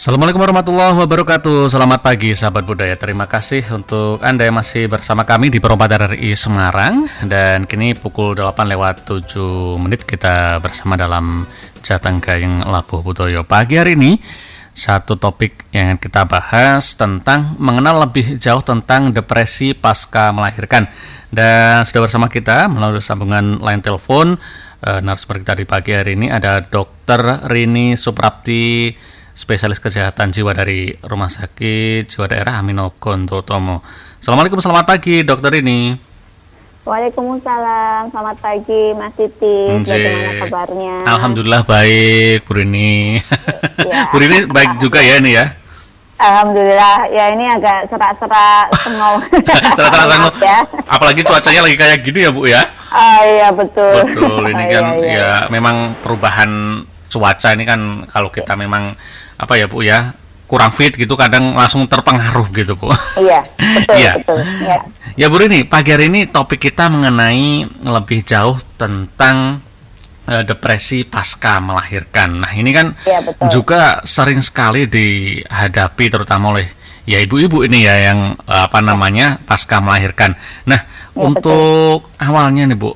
Assalamualaikum warahmatullahi wabarakatuh. Selamat pagi sahabat budaya. Terima kasih untuk Anda yang masih bersama kami di Perempatan RI Semarang. Dan kini pukul 8:07 kita bersama dalam Jateng Gayeng Labuh Budoyo. Pagi hari ini satu topik yang kita bahas tentang mengenal lebih jauh tentang depresi pasca melahirkan. Dan sudah bersama kita melalui sambungan line telepon narasumber kita di pagi hari ini ada Dr. Rini Suprapti, spesialis kesehatan jiwa dari Rumah Sakit Jiwa Daerah Aminogonto Tomo. Assalamualaikum, selamat pagi Dokter Rini. Waalaikumsalam, selamat pagi Mas Titi. Bagaimana kabarnya? Alhamdulillah baik Bu Rini. Ya. Bu Rini baik juga ya ini ya? Alhamdulillah, ya ini agak serak-serak sengau. Serak-serak sengau, ya. Apalagi cuacanya lagi kayak gini ya Bu ya? Iya betul. Betul, ini kan ya memang perubahan cuaca ini kan kalau kita memang apa ya Bu ya, kurang fit gitu kadang langsung terpengaruh gitu Bu. Iya, betul, ya. Betul. Ya. Ya Bu Rini, pagi hari ini topik kita mengenai lebih jauh tentang depresi pasca melahirkan. Nah ini kan ya, juga sering sekali dihadapi terutama oleh ya ibu-ibu ini ya yang pasca melahirkan. Nah ya, untuk awalnya nih Bu,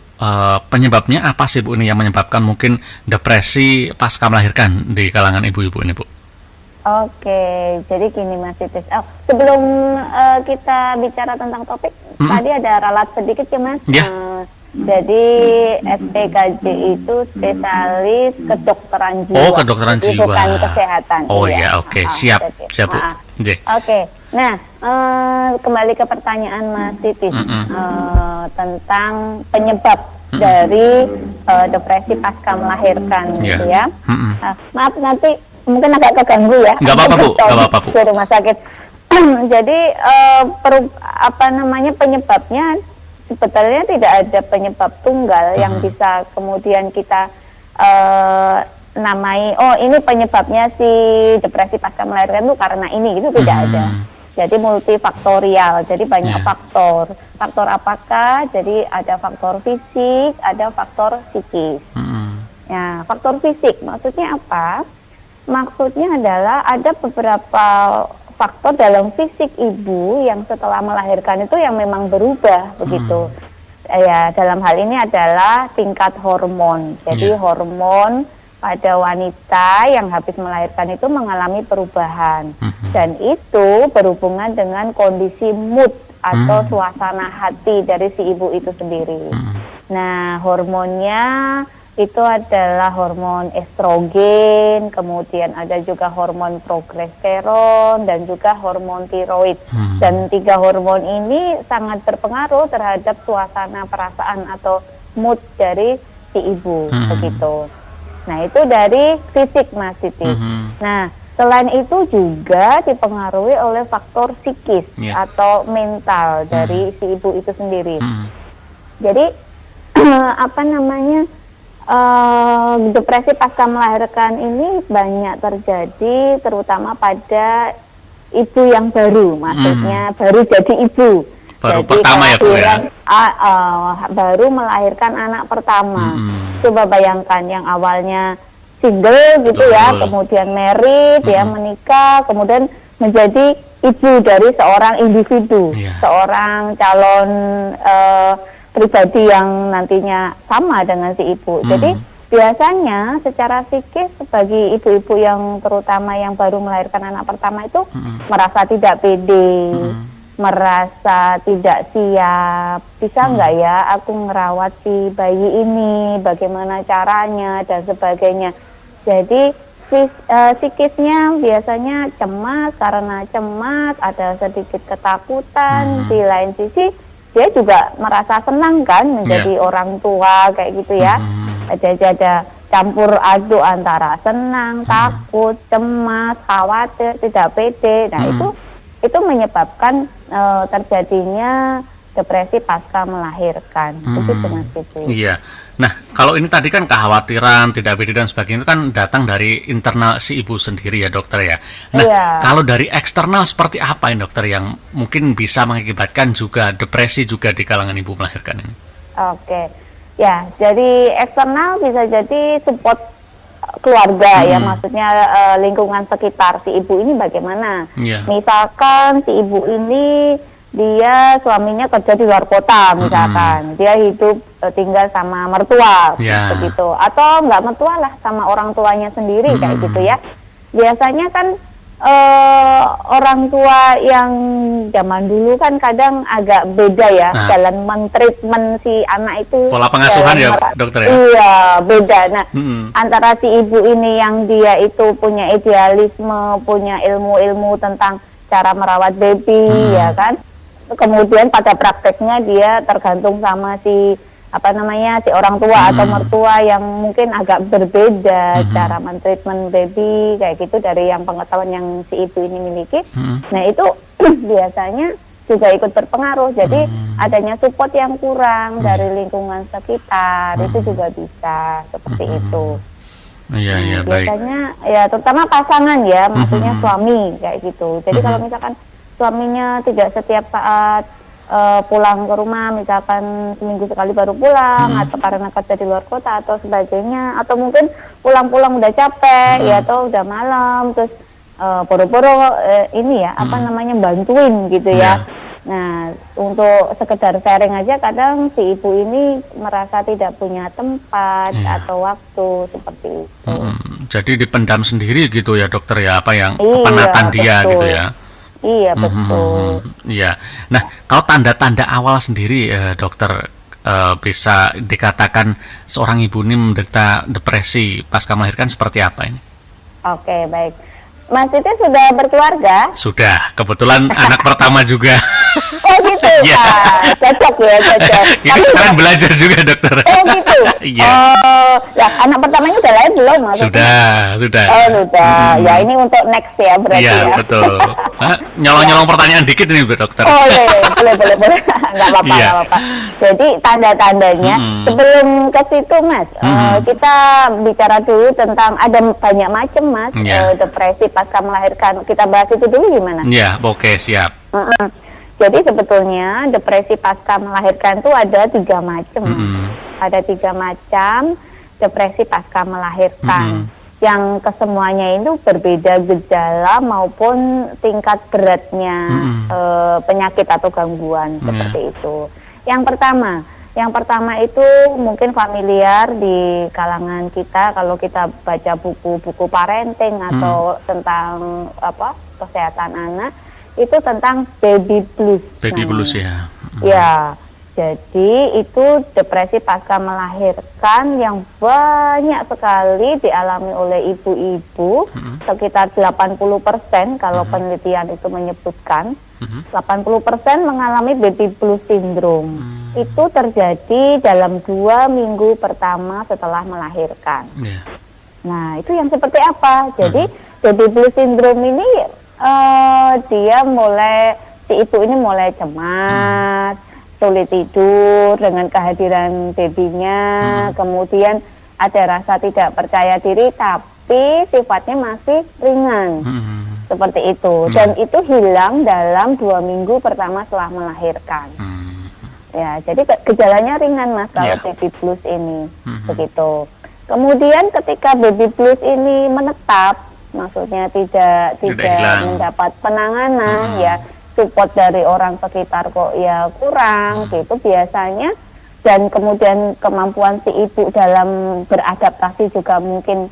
penyebabnya apa sih Bu ini yang menyebabkan mungkin depresi pasca melahirkan di kalangan ibu-ibu ini Bu? Oke, jadi gini Mas Titis. Sebelum kita bicara tentang topik, tadi ada ralat sedikit ya Mas. Yeah. Jadi SPKJ itu spesialis kedokteran jiwa. Oh, kedokteran jiwa. Bukan kesehatan. Oh ya, oke. Siap Bu. Oke. Nah, kembali ke pertanyaan Mas Titis tentang penyebab dari depresi pasca melahirkan gitu ya. Maaf nanti mungkin agak keganggu ya. Nggak apa-apa Bu, nggak apa-apa Bu. Di rumah sakit. Jadi penyebabnya sebetulnya tidak ada penyebab tunggal yang bisa kemudian kita namai. Oh ini penyebabnya si depresi pasca melahirkan itu karena ini, itu tidak ada. Jadi multifaktorial, jadi banyak faktor. Faktor apakah? Jadi ada faktor fisik, ada faktor psikis. Ya, faktor fisik maksudnya apa? Maksudnya adalah ada beberapa faktor dalam fisik ibu yang setelah melahirkan itu yang memang berubah begitu. Ya, dalam hal ini adalah tingkat hormon. Jadi hormon pada wanita yang habis melahirkan itu mengalami perubahan. Dan itu berhubungan dengan kondisi mood atau suasana hati dari si ibu itu sendiri. Nah, hormonnya itu adalah hormon estrogen, kemudian ada juga hormon progesteron dan juga hormon tiroid. Dan 3 hormon ini sangat berpengaruh terhadap suasana perasaan atau mood dari si ibu begitu. Nah, itu dari fisik Mas Siti. Nah, selain itu juga dipengaruhi oleh faktor psikis atau mental dari si ibu itu sendiri. Jadi depresi pasca melahirkan ini banyak terjadi terutama pada ibu yang baru, maksudnya baru jadi ibu. Baru jadi pertama ya Bu ya? Baru melahirkan anak pertama. Coba bayangkan yang awalnya single gitu ya, kemudian married ya, menikah, kemudian menjadi ibu dari seorang individu, seorang calon pribadi yang nantinya sama dengan si ibu. Jadi biasanya secara psikis bagi ibu-ibu yang terutama yang baru melahirkan anak pertama itu merasa tidak pede, merasa tidak siap. Bisa nggak ya aku ngerawat si bayi ini, bagaimana caranya dan sebagainya. Jadi psikisnya biasanya cemas, karena cemas ada sedikit ketakutan. Di lain sisi dia juga merasa senang kan menjadi orang tua kayak gitu ya. Ada campur aduk antara senang, takut, cemas, khawatir, tidak pede. Nah itu menyebabkan terjadinya depresi pasca melahirkan. Begitu Mas Kiki. Iya. Nah, kalau ini tadi kan kekhawatiran, tidak pede dan sebagainya itu kan datang dari internal si ibu sendiri ya dokter ya. Nah, kalau dari eksternal seperti apa ya dokter yang mungkin bisa mengakibatkan juga depresi juga di kalangan ibu melahirkan ini? Oke. Ya, jadi eksternal bisa jadi support keluarga ya, maksudnya lingkungan sekitar si ibu ini bagaimana. Misalkan si ibu ini dia suaminya kerja di luar kota misalkan, dia hidup tinggal sama mertua begitu, atau nggak mertua lah, sama orang tuanya sendiri kayak gitu ya. Biasanya kan orang tua yang zaman dulu kan kadang agak beda ya dalam mentreatment si anak itu. Pola pengasuhan ya dokter ya? Iya, beda. Nah, antara si ibu ini yang dia itu punya idealisme, punya ilmu-ilmu tentang cara merawat baby ya kan. Kemudian pada prakteknya dia tergantung sama si si orang tua atau mertua yang mungkin agak berbeda cara mentreatment baby kayak gitu dari yang pengetahuan yang si ibu ini miliki. Nah itu biasanya juga ikut berpengaruh. Jadi adanya support yang kurang dari lingkungan sekitar itu juga bisa seperti itu. Iya, biasanya ya terutama pasangan ya, maksudnya suami kayak gitu. Jadi kalau misalkan suaminya tidak setiap saat pulang ke rumah, misalkan seminggu sekali baru pulang, atau karena kerja di luar kota atau sebagainya, atau mungkin pulang-pulang udah capek ya, atau udah malam terus boro-boro bantuin gitu ya. Nah, untuk sekedar sharing aja, kadang si ibu ini merasa tidak punya tempat atau waktu seperti itu. Jadi dipendam sendiri gitu ya dokter ya, apa yang kepenatan dia betul. gitu ya. Iya, betul. Iya. Nah, kalau tanda-tanda awal sendiri dokter, bisa dikatakan seorang ibu ini menderita depresi pasca melahirkan seperti apa ini? Oke, baik. Mas Titi sudah berkeluarga? Sudah, kebetulan anak pertama juga. Oh gitu, cocok ya, cocok. Ini sekarang belajar juga dokter. Oh gitu? Iya. Ya, anak pertamanya udah lahir belum? Sudah. Oh sudah, ya ini untuk next ya berarti ya. Iya, betul. Nyolong-nyolong pertanyaan dikit nih dokter. Oh iya, boleh. Nggak apa-apa. Jadi tanda-tandanya, sebelum ke situ Mas, kita bicara dulu tentang ada banyak macam Mas, depresi pasca melahirkan. Kita bahas itu dulu gimana? Iya, oke, siap. Jadi sebetulnya depresi pasca melahirkan itu ada 3 macam. Ada 3 macam depresi pasca melahirkan. Yang kesemuanya itu berbeda gejala maupun tingkat beratnya penyakit atau gangguan seperti itu. Yang pertama itu mungkin familiar di kalangan kita kalau kita baca buku-buku parenting atau tentang kesehatan anak, itu tentang baby blues. Baby blues ya. Ya, jadi itu depresi pasca melahirkan yang banyak sekali dialami oleh ibu-ibu, sekitar 80% kalau penelitian itu menyebutkan. 80% mengalami baby blues syndrome. Itu terjadi dalam 2 minggu pertama setelah melahirkan. Nah, itu yang seperti apa? Jadi baby blues syndrome ini si ibu ini mulai cemas, sulit tidur dengan kehadiran babynya, kemudian ada rasa tidak percaya diri tapi sifatnya masih ringan, seperti itu. Dan itu hilang dalam 2 minggu pertama setelah melahirkan. Ya, jadi gejalanya ringan Mas kalau baby blues ini, begitu. Kemudian ketika baby blues ini menetap, maksudnya tidak mendapat penanganan, ya support dari orang sekitar kok ya kurang gitu biasanya, dan kemudian kemampuan si ibu dalam beradaptasi juga mungkin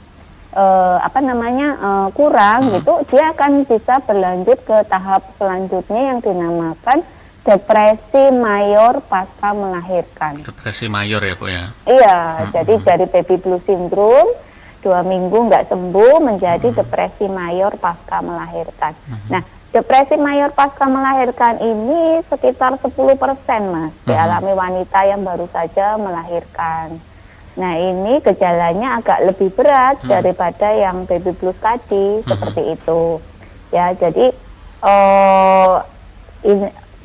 kurang gitu, dia akan bisa berlanjut ke tahap selanjutnya yang dinamakan depresi mayor pasca melahirkan. Depresi mayor ya Bu ya? Iya, jadi dari baby blues syndrome 2 minggu nggak sembuh menjadi depresi mayor pasca melahirkan. Nah, depresi mayor pasca melahirkan ini sekitar 10% Mas, dialami wanita yang baru saja melahirkan. Nah, ini gejalanya agak lebih berat daripada yang baby blues tadi, seperti itu. Ya, jadi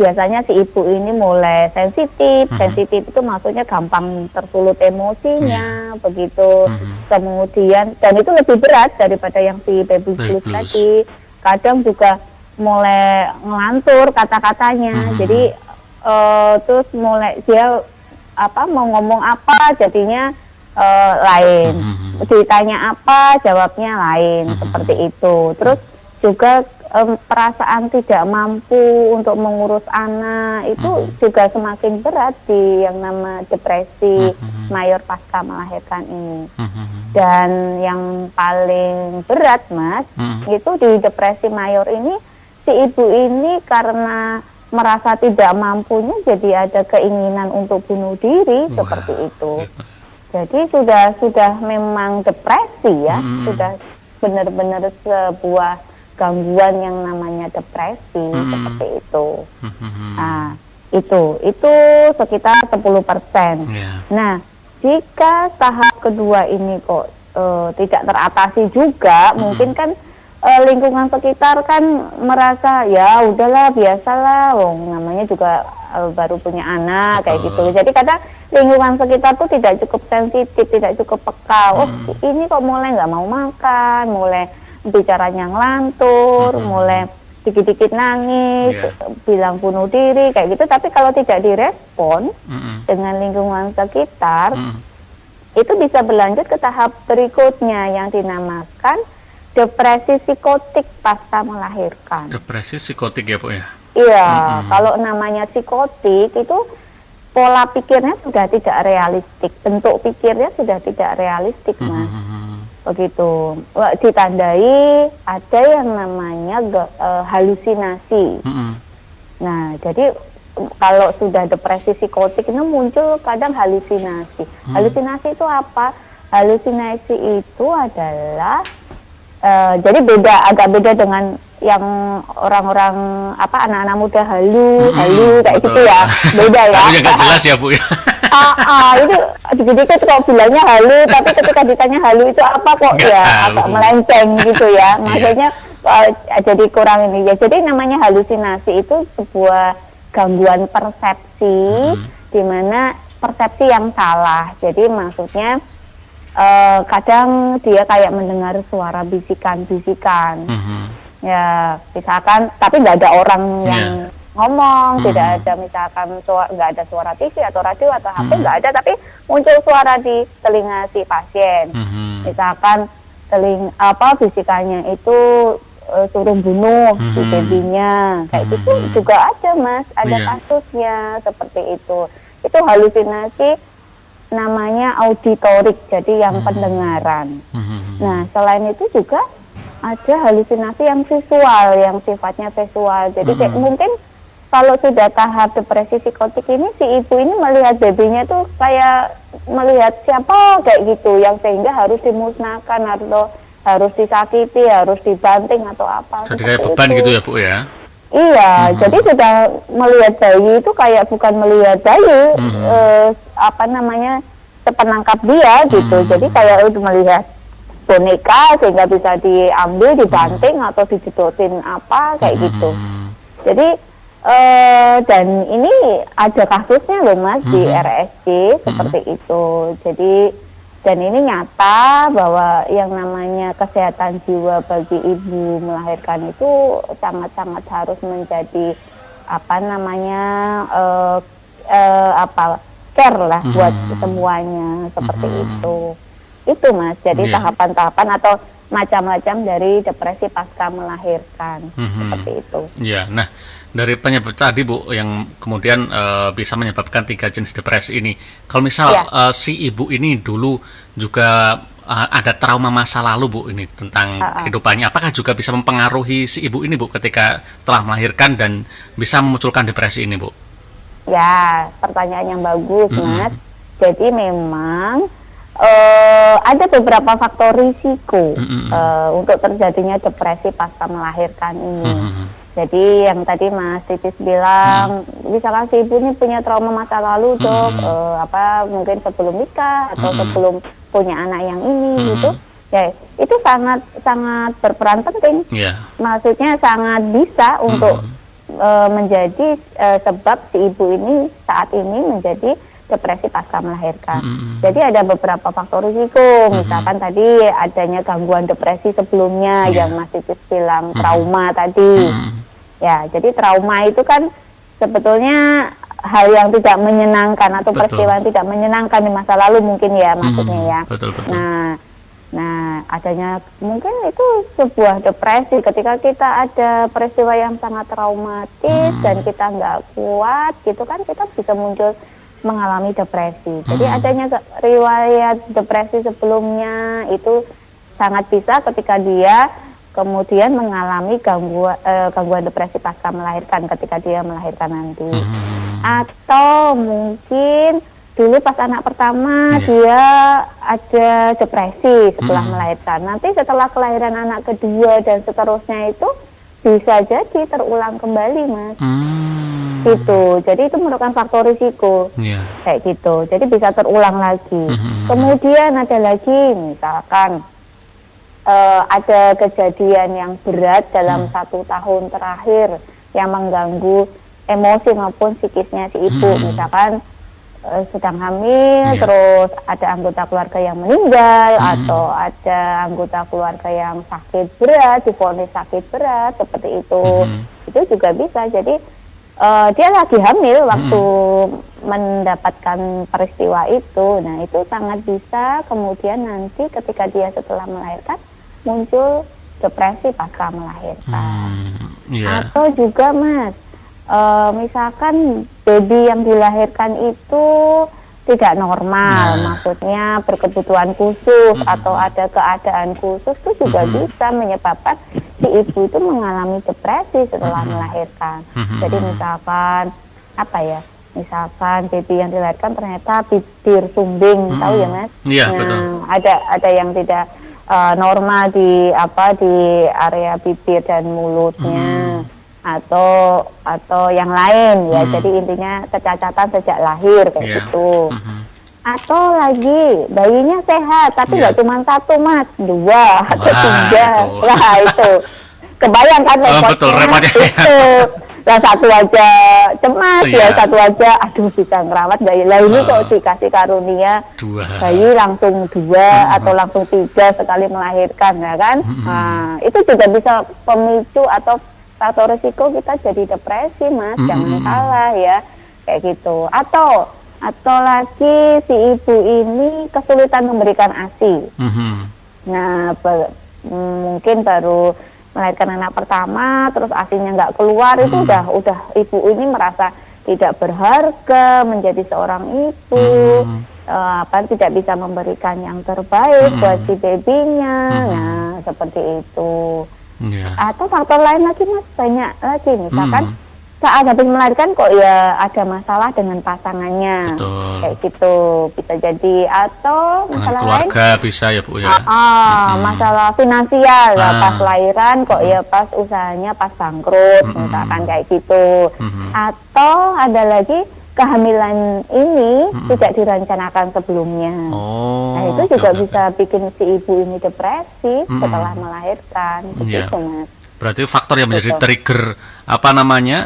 biasanya si ibu ini mulai sensitif. Sensitif itu maksudnya gampang tersulut emosinya, begitu. Kemudian, dan itu lebih berat daripada yang si baby blues tadi. Kadang juga mulai ngelantur kata-katanya. Jadi terus mulai dia mau ngomong apa jadinya lain. Ditanya apa, jawabnya lain, seperti itu. Terus juga perasaan tidak mampu untuk mengurus anak itu juga semakin berat di yang nama depresi mayor pasca melahirkan ini. Dan yang paling berat, Mas, itu di depresi mayor ini si ibu ini karena merasa tidak mampunya jadi ada keinginan untuk bunuh diri. Wah, seperti itu. Gitu. Jadi sudah memang depresi ya, sudah benar-benar sebuah gangguan yang namanya depresi, seperti itu. Nah, itu sekitar 10%. Yeah. Nah, jika tahap kedua ini kok tidak teratasi juga, mungkin kan lingkungan sekitar kan merasa ya udahlah biasalah, namanya juga baru punya anak. Betul. Kayak gitu. Jadi kadang lingkungan sekitar tuh tidak cukup sensitif, tidak cukup peka. Ini kok mulai nggak mau makan, mulai bicaranya ngelantur, mulai dikit-dikit nangis, bilang bunuh diri, kayak gitu. Tapi kalau tidak direspon dengan lingkungan sekitar, itu bisa berlanjut ke tahap berikutnya yang dinamakan depresi psikotik pasca melahirkan. Depresi psikotik ya, Bu ya? Iya, kalau namanya psikotik itu pola pikirnya sudah tidak realistik, bentuk pikirnya sudah tidak realistik, Mas. Begitu. Ditandai ada yang namanya halusinasi. Nah, jadi kalau sudah depresi psikotik ini muncul kadang halusinasi. Halusinasi itu apa? Halusinasi itu adalah jadi agak beda dengan yang orang-orang anak-anak muda halu kayak gitu ya, beda ya. Tapi nggak jelas ya, Bu ya. Itu dikit-dikit kok bilangnya halu, tapi ketika ditanya halu itu apa kok ya agak melenceng gitu ya. Maksudnya jadi kurang ini ya. Jadi namanya halusinasi itu sebuah gangguan persepsi, di mana persepsi yang salah. Jadi maksudnya kadang dia kayak mendengar suara bisikan-bisikan. Ya, misalkan, tapi nggak ada orang yang ngomong, tidak ada misalkan nggak ada suara TV atau radio atau HP, nggak ada, tapi muncul suara di telinga si pasien. Misalkan bisikannya itu suruh bunuh si babynya, kayak gitu juga ada, Mas, ada kasusnya seperti itu. Itu halusinasi namanya auditorik, jadi yang pendengaran. Nah, selain itu juga ada halusinasi yang visual, yang sifatnya visual. Jadi kayak mungkin kalau sudah tahap depresi psikotik ini, si ibu ini melihat babynya tuh kayak melihat siapa kayak gitu, yang sehingga harus dimusnahkan atau harus disakiti, harus dibanting atau apa. Jadi kayak beban itu. Gitu ya, Bu ya? Iya, jadi sudah melihat bayi itu kayak bukan melihat bayi, sepenangkap dia gitu. Jadi kayak udah melihat boneka sehingga bisa diambil, dibanting atau dijedotin apa kayak gitu. Jadi dan ini ada kasusnya loh, Mas, di RSC seperti itu. Jadi dan ini nyata bahwa yang namanya kesehatan jiwa bagi ibu melahirkan itu sangat-sangat harus menjadi care lah buat semuanya seperti itu. Itu, Mas, jadi tahapan-tahapan atau macam-macam dari depresi pasca melahirkan, seperti itu. Iya, nah dari penyebab tadi, Bu, yang kemudian bisa menyebabkan 3 jenis depresi ini. Kalau misal si ibu ini dulu juga ada trauma masa lalu, Bu, ini tentang kehidupannya, apakah juga bisa mempengaruhi si ibu ini, Bu, ketika telah melahirkan dan bisa memunculkan depresi ini, Bu? Ya, pertanyaan yang bagus, Mas. Jadi memang ada beberapa faktor risiko untuk terjadinya depresi pasca melahirkan ini. Jadi yang tadi Mas Titis bilang, misalkan si ibu ini punya trauma masa lalu, Dok, mungkin sebelum nikah atau sebelum punya anak yang ini gitu. Ya, itu sangat berperan penting. Maksudnya sangat bisa untuk menjadi sebab si ibu ini saat ini menjadi depresi pasca melahirkan. Jadi ada beberapa faktor risiko, misalkan tadi adanya gangguan depresi sebelumnya yang Mas Titis bilang trauma tadi. Ya, jadi trauma itu kan sebetulnya hal yang tidak menyenangkan atau peristiwa yang tidak menyenangkan di masa lalu mungkin ya maksudnya ya. Betul. Nah, Nah, adanya mungkin itu sebuah depresi ketika kita ada peristiwa yang sangat traumatis dan kita nggak kuat, gitu kan kita bisa muncul mengalami depresi. Jadi adanya riwayat depresi sebelumnya itu sangat bisa ketika dia kemudian mengalami gangguan depresi pasca melahirkan ketika dia melahirkan nanti. Atau mungkin dulu pas anak pertama dia ada depresi setelah melahirkan. Nanti setelah kelahiran anak kedua dan seterusnya itu bisa jadi terulang kembali, Mas. Gitu. Jadi itu merupakan faktor risiko. Kayak gitu. Jadi bisa terulang lagi. Kemudian ada lagi misalkan ada kejadian yang berat dalam 1 tahun terakhir yang mengganggu emosi maupun psikisnya si ibu. Misalkan sedang hamil, terus ada anggota keluarga yang meninggal, atau ada anggota keluarga yang sakit berat, divonis sakit berat, seperti itu. Itu juga bisa. Jadi dia lagi hamil waktu mendapatkan peristiwa itu. Nah, itu sangat bisa kemudian nanti ketika dia setelah melahirkan muncul depresi pasca melahirkan. Atau juga, Mas, misalkan baby yang dilahirkan itu tidak normal, maksudnya berkebutuhan khusus atau ada keadaan khusus, itu juga bisa menyebabkan si ibu itu mengalami depresi setelah melahirkan. Jadi misalkan misalkan baby yang dilahirkan ternyata bibir sumbing, tahu ya, Mas? Betul. Ada yang tidak normal di area bibir dan mulutnya. Atau yang lain ya, jadi intinya kecacatan sejak lahir kayak gitu. Atau lagi bayinya sehat tapi nggak cuma 1, Mas, 2 atau 3 lah, itu kebayang kan repotnya itu. Lah 1 aja cemas, ya 1 aja aduh bisa ngerawat bayi lah, ini kok dikasih karunia 2 bayi langsung 2 atau langsung 3 sekali melahirkan, ya kan. Nah, itu juga bisa pemicu atau faktor risiko kita jadi depresi, Mas. Jangan salah ya, kayak gitu. Atau lagi si ibu ini kesulitan memberikan ASI. Nah, mungkin baru melahirkan anak pertama, terus ASInya nggak keluar, itu udah ibu ini merasa tidak berharga menjadi seorang ibu, tidak bisa memberikan yang terbaik buat si babynya. Nah, seperti itu. Atau faktor lain lagi, Mas, banyak lagi. Misalkan saat habis melahirkan kok ya ada masalah dengan pasangannya. Kayak gitu bisa jadi. Atau masalah keluarga lain bisa ya, Bu, ya. Masalah finansial pas lahiran kok ya pas usahanya pas bangkrut, misalkan kayak gitu. Atau ada lagi kehamilan ini tidak direncanakan sebelumnya. Nah, itu juga bisa bikin si ibu ini depresi setelah melahirkan. Begitu, Mas. Berarti faktor yang menjadi trigger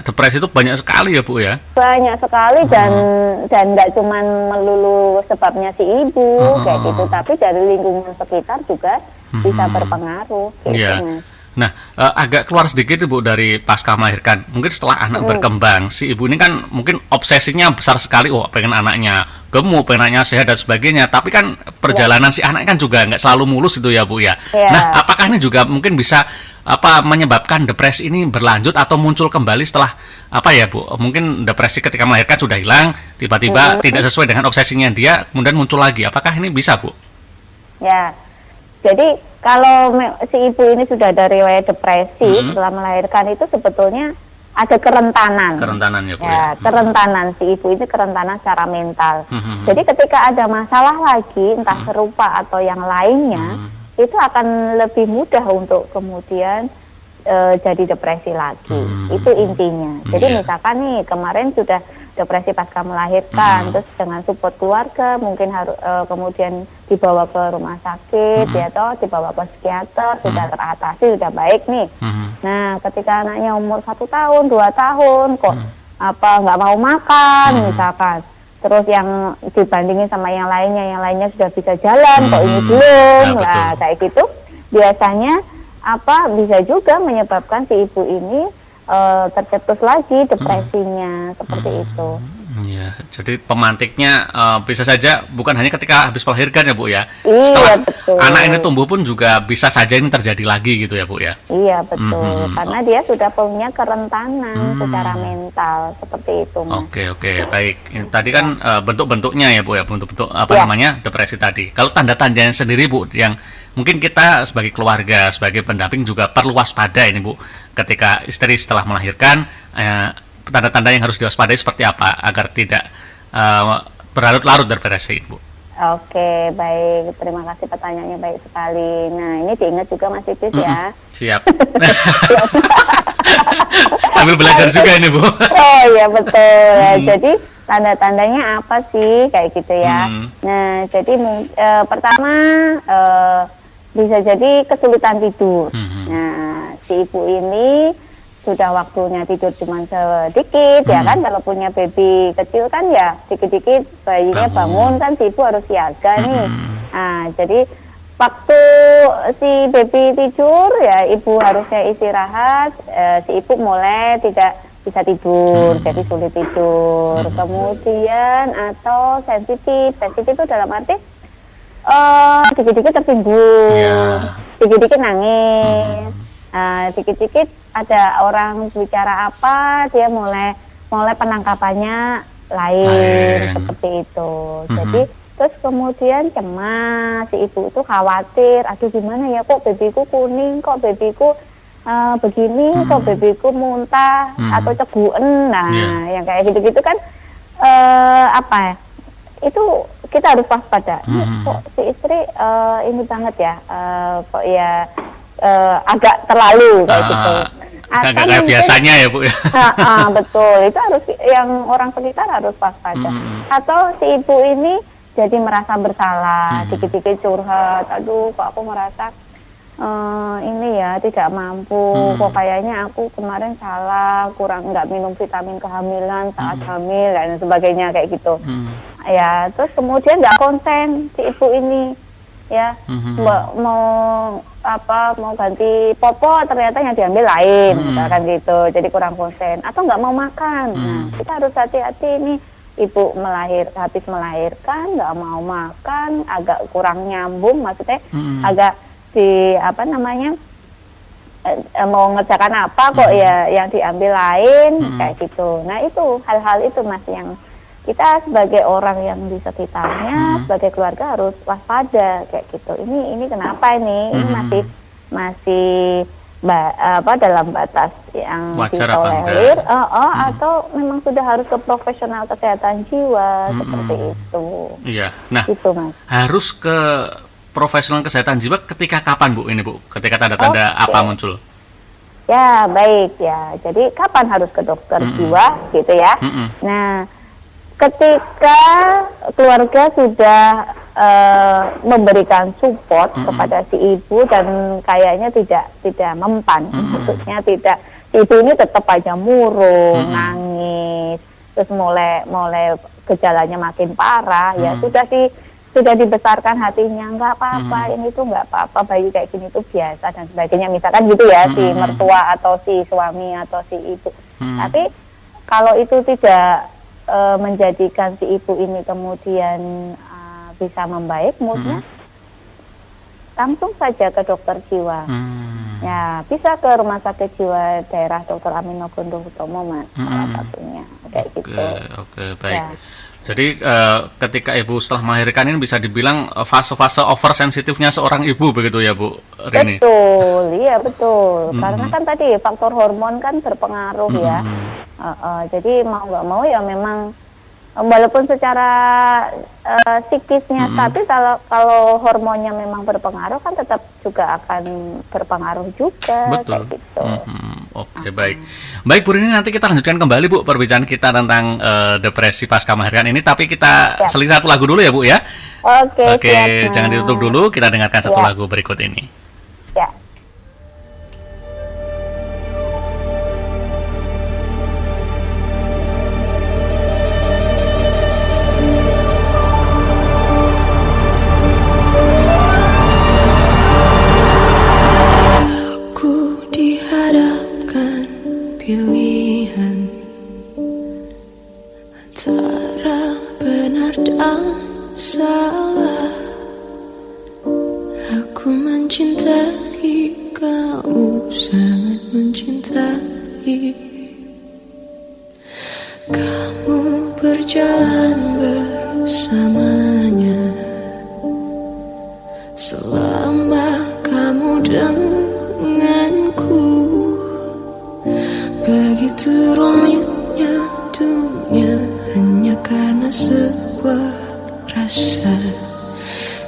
depresi itu banyak sekali ya, Bu, ya? Banyak sekali dan nggak cuma melulu sebabnya si ibu kayak gitu, tapi dari lingkungan sekitar juga bisa berpengaruh. Gitu, Mas. Nah, agak keluar sedikit, Bu, dari pasca melahirkan. Mungkin setelah anak berkembang, si ibu ini kan mungkin obsesinya besar sekali. Pengen anaknya gemuk, pengen anaknya sehat dan sebagainya. Tapi kan perjalanan si anak kan juga nggak selalu mulus itu ya, Bu, ya. Nah, apakah ini juga mungkin bisa menyebabkan depresi ini berlanjut atau muncul kembali setelah Bu? Mungkin depresi ketika melahirkan sudah hilang, tiba-tiba tidak sesuai dengan obsesinya dia, kemudian muncul lagi. Apakah ini bisa, Bu? Ya. Jadi kalau si ibu ini sudah ada riwayat depresi setelah melahirkan, itu sebetulnya ada kerentanan. Kerentanan ya, Bu. Kerentanan si ibu ini kerentanan secara mental. Jadi ketika ada masalah lagi, entah serupa atau yang lainnya, itu akan lebih mudah untuk kemudian jadi depresi lagi. Itu intinya. Jadi misalkan nih kemarin sudah depresi pasca melahirkan, terus dengan support keluarga mungkin harus kemudian dibawa ke rumah sakit, atau dibawa ke psikiater, sudah teratasi, sudah baik nih. Nah, ketika anaknya umur 1 tahun, 2 tahun, kok nggak mau makan, misalkan, terus yang dibandingin sama yang lainnya sudah bisa jalan, kok ini belum, kayak gitu, biasanya bisa juga menyebabkan si ibu ini tercetus lagi depresinya, seperti itu. Ya, jadi pemantiknya bisa saja bukan hanya ketika habis melahirkan ya Bu ya. Iya, Setelah betul. anak ini tumbuh pun juga bisa saja ini terjadi lagi gitu ya Bu ya. Iya, betul. Karena dia sudah punya kerentanan secara mental seperti itu, Mas. Oke, baik. Ini tadi kan bentuk-bentuknya ya Bu ya, bentuk-bentuk apa Ya. namanya depresi tadi. Kalau tanda-tandanya sendiri Bu, yang mungkin kita sebagai keluarga, sebagai pendamping juga perlu waspada ini Bu, ketika istri setelah melahirkan, tanda-tanda yang harus diwaspadai seperti apa agar tidak berlarut-larut depresi Bu. Oke, baik. Terima kasih pertanyaannya baik sekali. Nah, ini diingat juga Mas Idris ya. Siap. Sambil belajar juga ini Bu. Oh iya betul. Jadi tanda-tandanya apa sih kayak gitu ya. Nah, jadi pertama bisa jadi kesulitan tidur. Nah, si ibu ini sudah waktunya tidur cuma sedikit ya kan, kalau punya baby kecil kan ya dikit-dikit bayinya bangun kan si ibu harus siaga nih. Nah, jadi waktu si baby tidur ya ibu harusnya istirahat, si ibu mulai tidak bisa tidur, jadi sulit tidur. Kemudian atau sensitif itu dalam arti dikit-dikit tersinggung, dikit-dikit nangis, dikit-dikit ada orang bicara apa dia mulai penangkapannya lain seperti itu. Jadi terus kemudian cemas, si ibu itu khawatir, aduh gimana ya kok babyku kuning, kok babyku begini, kok babyku muntah atau ceguen. Nah yang kayak gitu-gitu kan apa ya, itu kita harus waspada. Kok si istri ini banget ya, kok ya agak terlalu kayak gitu. Agak kayak biasanya ya Bu ya. Betul, itu harus yang orang sekitar harus waspada. Atau si ibu ini jadi merasa bersalah, dikit-dikit curhat, aduh kok aku merasa ini ya tidak mampu, kok kayaknya aku kemarin salah, kurang nggak minum vitamin kehamilan saat hamil dan sebagainya kayak gitu. Ya, terus kemudian nggak konsen si ibu ini ya, mau ganti popok ternyata yang diambil lain, misalkan gitu, jadi kurang konsen atau nggak mau makan. Nah, kita harus hati-hati nih, ibu habis melahirkan nggak mau makan, agak kurang nyambung, maksudnya agak mau ngerjakan apa kok ya yang diambil lain kayak gitu. Nah itu hal-hal itu Mas yang kita sebagai orang yang di sekitarnya, sebagai keluarga harus waspada kayak gitu. Ini kenapa ini? Ini masih dalam batas yang ditolerir, atau memang sudah harus ke profesional kesehatan jiwa seperti itu. Iya. Nah, gitu, Mas. Harus ke profesional kesehatan jiwa ketika kapan Bu ini Bu? Ketika tanda-tanda apa muncul? Ya baik ya. Jadi kapan harus ke dokter jiwa gitu ya? Nah, ketika keluarga sudah memberikan support kepada si ibu dan kayaknya tidak mempan, maksudnya tidak, ibu ini tetap aja murung, nangis, terus mulai gejalanya makin parah, ya sudah dibesarkan hatinya, nggak apa-apa, ini tuh nggak apa-apa, bayi kayak gini tuh biasa dan sebagainya, misalkan gitu ya, si mertua atau si suami atau si ibu. Tapi kalau itu tidak menjadikan si ibu ini kemudian bisa membaik moodnya, langsung saja ke dokter jiwa. Ya, bisa ke rumah sakit jiwa daerah Dr. Amino Gondo Hutomo, Mas, salah satunya kayak gitu. Oke, baik. Ya. Jadi ketika ibu setelah melahirkan ini bisa dibilang fase-fase oversensitifnya seorang ibu begitu ya Bu Rini? Betul, iya betul. Karena kan tadi faktor hormon kan berpengaruh ya. Jadi mau nggak mau ya memang walaupun secara psikisnya stabil, kalau hormonnya memang berpengaruh kan tetap juga akan berpengaruh juga. Betul. Kayak gitu. Oke, baik. Baik Bu Rini, nanti kita lanjutkan kembali Bu perbincangan kita tentang depresi pasca melahirkan ini, tapi kita seling satu lagu dulu ya Bu ya. Oke, jangan ditutup dulu, kita dengarkan satu lagu berikut ini. Ya. Pilihan antara dan salah. Aku mencintai kamu, sangat mencintai. Kamu berjalan bersamanya selama kamu denganku. Begitu rumitnya dunia hanya karena sebuah rasa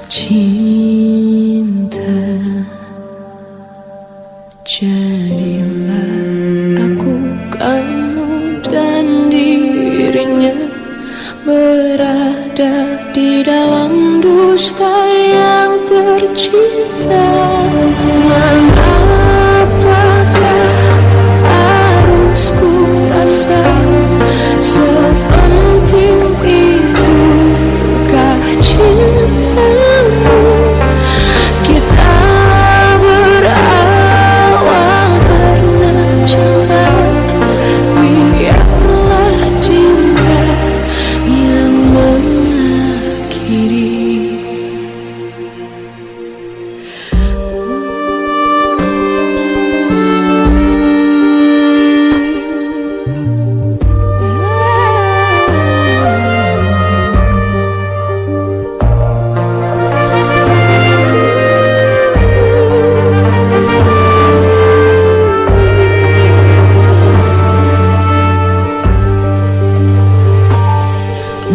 cinta. Jadilah aku, kamu dan dirinya berada di dalam dusta yang tercipta. Apakah harus ku rasa sepenting itukah cintamu? Kita berawal karena cinta, biarlah cinta yang mengakhiri.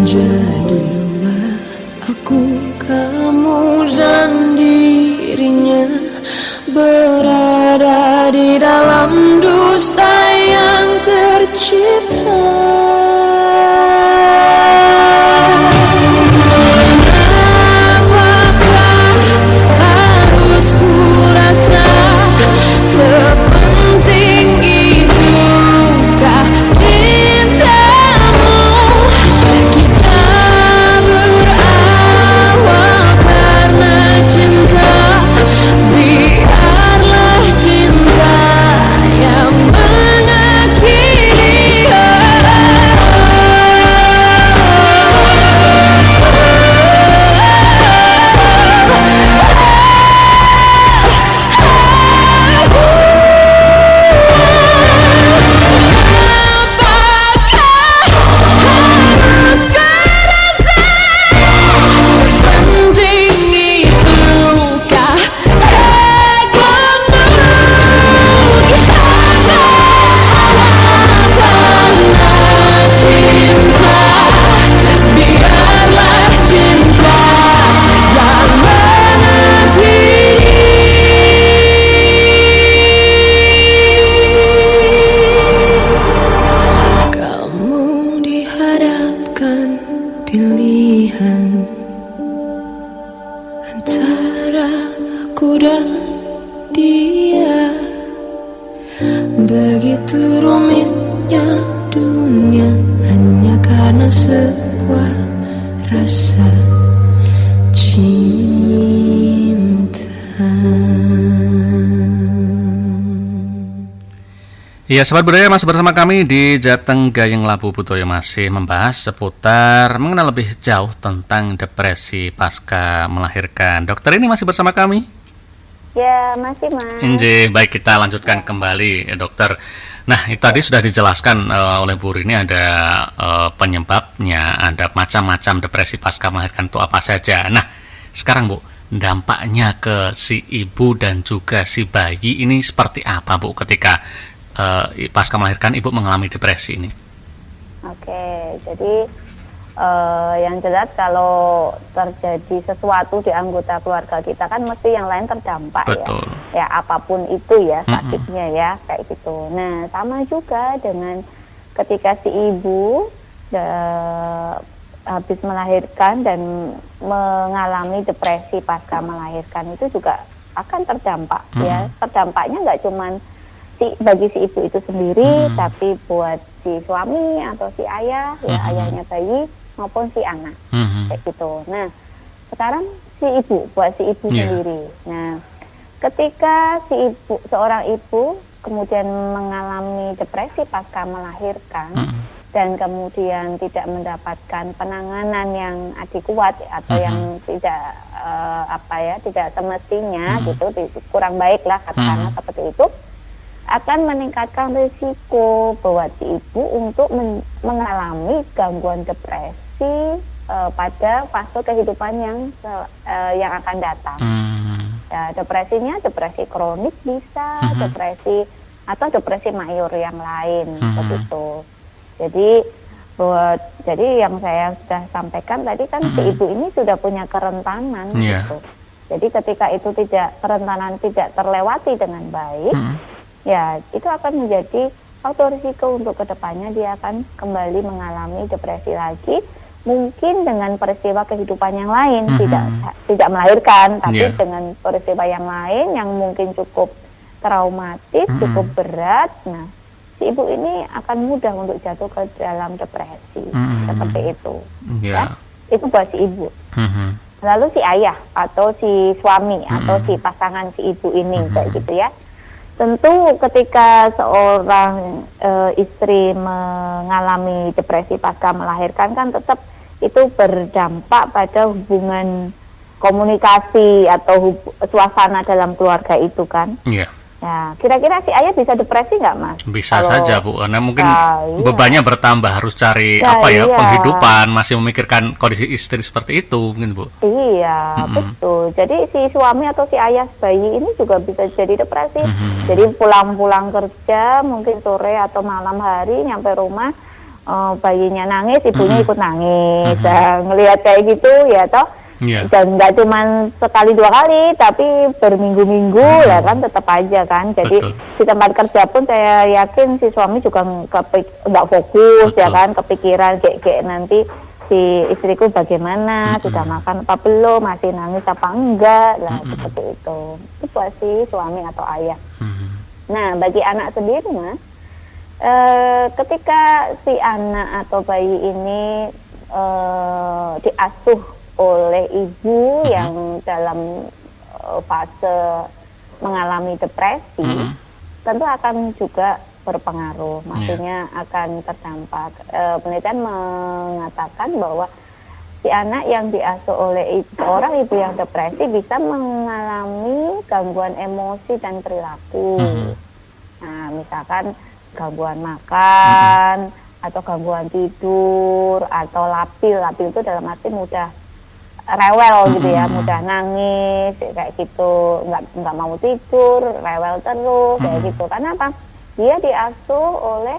Jadilah aku, kamu dan dirinya berada di dalam dusta yang tercipta. Mengapakah harus ku rasa sepenting itukah cintamu? Kita berawal karena cinta, biarlah cinta yang mengakhiri. Kamu dihadapkan pilihan antara aku dan dia. Begitu rumitnya dunia hanya karena sebuah rasa cinta. Ya, Sobat Budaya masih bersama kami di Jateng Gayeng Labu Butoyo, masih membahas seputar mengenal lebih jauh tentang depresi pasca melahirkan. Dokter ini masih bersama kami? Ya, masih Mas. Baik, kita lanjutkan kembali ya, dokter. Nah, itu tadi sudah dijelaskan oleh Bu Rini ada penyebabnya, ada macam-macam depresi pasca melahirkan itu apa saja. Nah, sekarang Bu, dampaknya ke si ibu dan juga si bayi ini seperti apa Bu ketika pasca melahirkan ibu mengalami depresi ini? Oke, jadi yang jelas kalau terjadi sesuatu di anggota keluarga kita kan mesti yang lain terdampak. Betul. Ya apapun itu ya sakitnya ya kayak gitu. Nah sama juga dengan ketika si ibu habis melahirkan dan mengalami depresi pasca melahirkan itu juga akan terdampak ya. Terdampaknya nggak cuman bagi si ibu itu sendiri, tapi buat si suami atau si ayah, ya ayahnya bayi maupun si anak, kayak gitu. Nah, sekarang buat si ibu sendiri. Nah, ketika seorang ibu kemudian mengalami depresi pasca melahirkan, dan kemudian tidak mendapatkan penanganan yang adekuat atau yang tidak tidak semestinya gitu, kurang baik lah katakanlah seperti itu, akan meningkatkan risiko buat si ibu untuk mengalami gangguan depresi pada fase kehidupan yang akan datang. Ya, depresinya depresi kronik bisa, depresi atau depresi mayor yang lain begitu. Jadi yang saya sudah sampaikan tadi kan si ibu ini sudah punya kerentanan gitu. Jadi ketika itu kerentanan tidak terlewati dengan baik, ya itu akan menjadi faktor risiko untuk kedepannya dia akan kembali mengalami depresi lagi, mungkin dengan peristiwa kehidupan yang lain, tidak melahirkan, tapi dengan peristiwa yang lain yang mungkin cukup traumatis, cukup berat. Nah, si ibu ini akan mudah untuk jatuh ke dalam depresi seperti itu. Ya, itu buat si ibu. Lalu si ayah atau si suami atau si pasangan si ibu ini kayak gitu ya. Tentu ketika seorang istri mengalami depresi pasca melahirkan kan tetap itu berdampak pada hubungan komunikasi atau suasana dalam keluarga itu kan. Iya. Ya, kira-kira si ayah bisa depresi nggak, Mas? Bisa saja, Bu. Karena mungkin bebannya bertambah, harus cari penghidupan, masih memikirkan kondisi istri seperti itu, mungkin, Bu. Iya, betul. Jadi si suami atau si ayah bayi ini juga bisa jadi depresi. Jadi pulang-pulang kerja, mungkin sore atau malam hari nyampe rumah, bayinya nangis, ibunya ikut nangis. Dan ngelihat kayak gitu, ya toh. Dan nggak cuma sekali dua kali, tapi berminggu-minggu ya kan tetap aja kan. Jadi di tempat kerja pun saya yakin si suami juga nggak fokus ya kan, kepikiran kayak nanti si istriku bagaimana, sudah makan apa belum, masih nangis apa enggak lah seperti itu. Itu buat si suami atau ayah. Nah bagi anak sendiri Mas, ketika si anak atau bayi ini diasuh oleh ibu yang dalam fase mengalami depresi, tentu akan juga berpengaruh, maksudnya akan terdampak. Penelitian mengatakan bahwa si anak yang diasuh oleh seorang ibu yang depresi bisa mengalami gangguan emosi dan perilaku. Nah, misalkan gangguan makan, atau gangguan tidur, atau labil itu dalam arti mudah rewel gitu ya, mudah nangis kayak gitu, nggak mau tidur, rewel terus kayak gitu. Karena apa? Dia diasuh oleh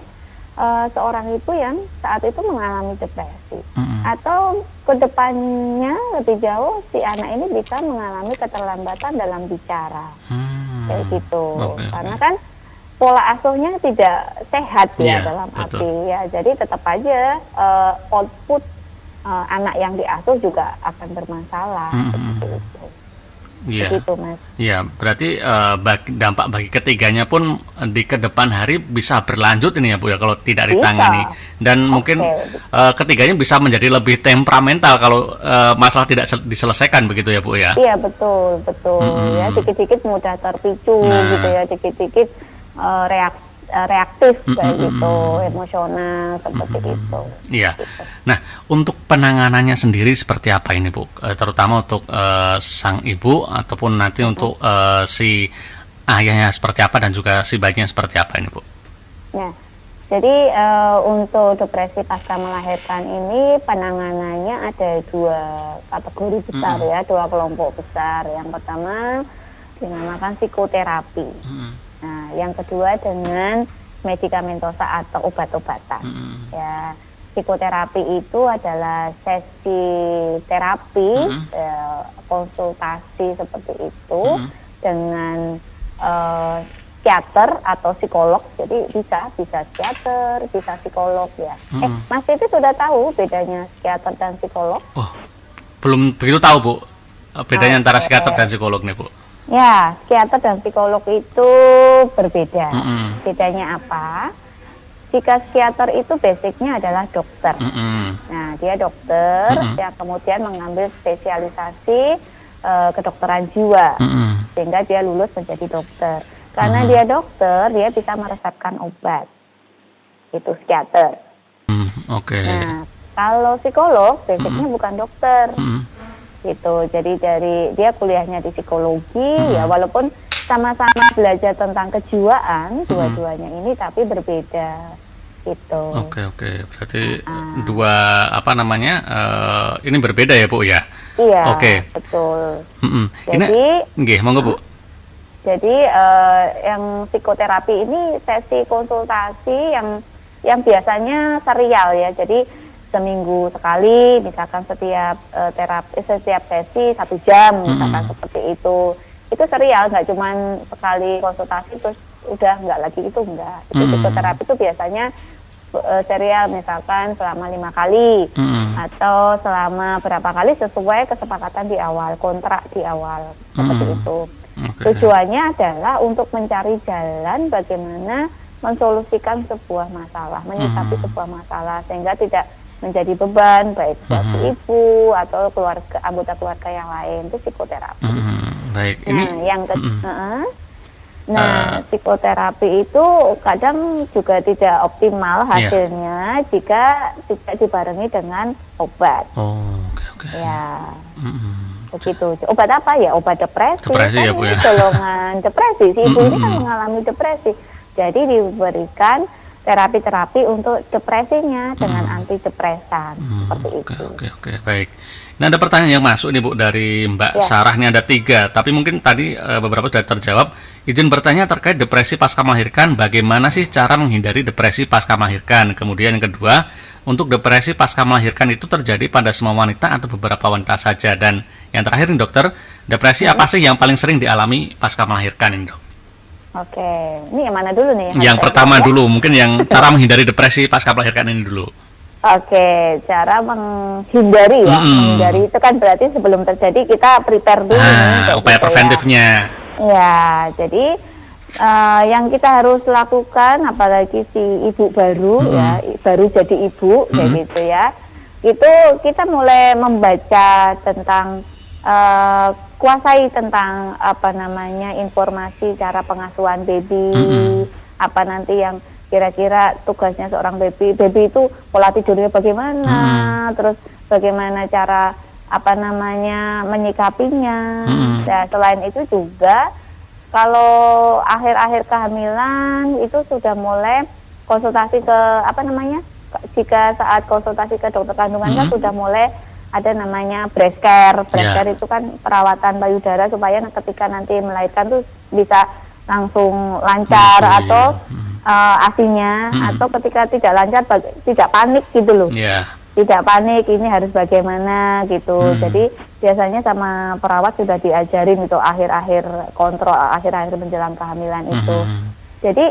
seorang ibu yang saat itu mengalami depresi. Atau kedepannya lebih jauh si anak ini bisa mengalami keterlambatan dalam bicara kayak gitu. Karena kan pola asuhnya tidak sehat ya dalam arti ya. Jadi tetap aja output anak yang diasuh juga akan bermasalah seperti itu. Iya. Begitu, Mas. Iya, berarti dampak bagi ketiganya pun di kedepan hari bisa berlanjut ini ya Bu ya kalau tidak ditangani. Dan mungkin ketiganya bisa menjadi lebih temperamental kalau masalah tidak diselesaikan begitu ya Bu ya. Iya, betul. Ya, dikit-dikit mudah terpicu gitu ya, dikit-dikit reaktif kayak gitu, emosional seperti itu. Iya. Gitu. Nah, untuk penanganannya sendiri seperti apa ini Bu? Terutama untuk sang ibu ataupun nanti untuk si ayahnya seperti apa dan juga si bayinya seperti apa ini Bu? Nah, jadi untuk depresi pasca melahirkan ini penanganannya ada dua kategori besar ya, dua kelompok besar. Yang pertama dinamakan psikoterapi. Nah, yang kedua dengan medikamentosa atau obat-obatan. Ya, psikoterapi itu adalah sesi terapi, konsultasi seperti itu dengan psikiater atau psikolog. Jadi bisa psikiater, bisa psikolog ya. Mas itu sudah tahu bedanya psikiater dan psikolog? Oh, belum begitu tahu Bu. Bedanya antara psikiater dan psikolog nih Bu. Ya, psikiater dan psikolog itu berbeda. Bedanya apa? Jika psikiater itu basicnya adalah dokter. Nah, dia dokter, yang kemudian mengambil spesialisasi kedokteran jiwa, sehingga dia lulus menjadi dokter. Karena dia dokter, dia bisa meresepkan obat. Itu psikiater. Oke. Nah, kalau psikolog basicnya bukan dokter. Gitu. Jadi dia kuliahnya di psikologi, ya walaupun sama-sama belajar tentang kejiwaan dua-duanya ini, tapi berbeda. Gitu. Oke. Berarti dua ini berbeda ya, Bu ya? Iya, Oke. betul. Jadi, nggih, monggo, Bu. Jadi yang psikoterapi ini sesi konsultasi yang biasanya serial ya. Jadi seminggu sekali, misalkan setiap sesi 1 jam, misalkan seperti itu. Itu serial, nggak cuman sekali konsultasi terus udah nggak lagi, itu enggak. Itu psikoterapi itu biasanya serial, misalkan selama 5 kali atau selama berapa kali sesuai kesepakatan di awal, kontrak di awal, seperti itu. Tujuannya adalah untuk mencari jalan bagaimana mensolusikan sebuah masalah, menyikapi sebuah masalah sehingga tidak menjadi beban baik buat si ibu atau anggota keluarga yang lain. Itu psikoterapi. Baik. Psikoterapi itu kadang juga tidak optimal hasilnya jika tidak dibarengi dengan obat. Oke. Ya. Begitu. Obat apa ya? Obat depresi. Depresi kan ya, Bu ya. Golongan depresi. Si ibu ini kan mengalami depresi. Jadi diberikan terapi-terapi untuk depresinya dengan antidepresan. Seperti itu. Oke. Baik. Nah, ada pertanyaan yang masuk nih, Bu, dari Mbak Sarah. Ini ada 3, tapi mungkin tadi beberapa sudah terjawab. Izin bertanya terkait depresi pasca melahirkan, bagaimana sih cara menghindari depresi pasca melahirkan? Kemudian yang kedua, untuk depresi pasca melahirkan itu terjadi pada semua wanita atau beberapa wanita saja? Dan yang terakhir nih, dokter, depresi apa sih yang paling sering dialami pasca melahirkan ini, dok? Oke, ini yang mana dulu nih? Yang pertama dulu, mungkin yang cara menghindari depresi pasca melahirkan ini dulu. Oke, cara menghindari ya. Menghindari itu kan berarti sebelum terjadi kita prepare dulu. Upaya preventifnya. Ya, jadi yang kita harus lakukan, apalagi si ibu baru ya, baru jadi ibu kayak gitu ya, itu kita mulai membaca tentang kuasai tentang informasi cara pengasuhan baby, apa nanti yang kira-kira tugasnya seorang baby itu pola tidurnya bagaimana, terus bagaimana cara menyikapinya. Nah, selain itu juga kalau akhir-akhir kehamilan itu sudah mulai konsultasi ke jika saat konsultasi ke dokter kandungan kan sudah mulai ada namanya breast care. Breast care itu kan perawatan payudara supaya ketika nanti melahirkan tuh bisa langsung lancar atau ASI-nya, atau ketika tidak lancar tidak panik gitu loh. Tidak panik, ini harus bagaimana gitu. Jadi biasanya sama perawat sudah diajarin itu akhir-akhir kontrol, akhir-akhir menjelang kehamilan itu. Jadi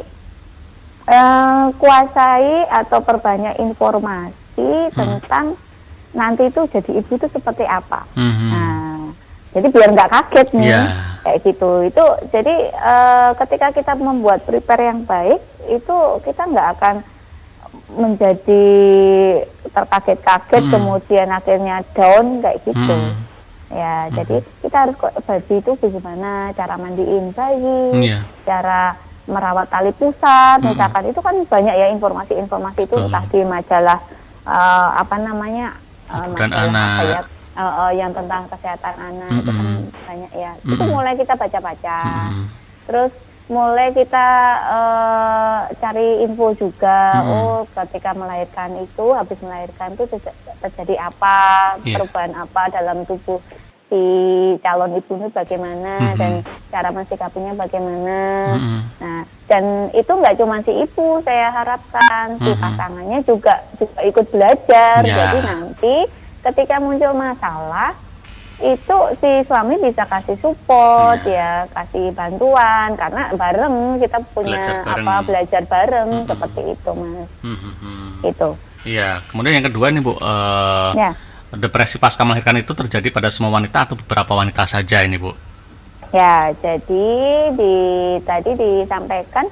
kuasai atau perbanyak informasi tentang nanti itu jadi ibu itu seperti apa. Nah, jadi biar nggak kaget nih, kayak gitu. Itu jadi ketika kita membuat prepare yang baik, itu kita nggak akan menjadi terkaget-kaget kemudian akhirnya down kayak gitu. Ya, jadi kita harus bayi itu bagaimana cara mandiin bayi, cara merawat tali pusat, misalkan itu kan banyak ya informasi-informasi itu entah di majalah majalah yang tentang kesehatan anak itu kan banyak ya. Itu mulai kita baca-baca. Terus mulai kita cari info juga. Ketika melahirkan itu, habis melahirkan itu terjadi apa, perubahan apa dalam tubuh si calon ibu ini bagaimana, dan cara mensikapinya bagaimana. Nah, dan itu nggak cuma si ibu, saya harapkan si pasangannya juga ikut belajar. Jadi nanti ketika muncul masalah itu si suami bisa kasih support kasih bantuan, karena bareng kita punya belajar bareng seperti itu, Mas. Itu. Iya, kemudian yang kedua nih, Bu, depresi pasca melahirkan itu terjadi pada semua wanita atau beberapa wanita saja ini, Bu? Ya, jadi tadi disampaikan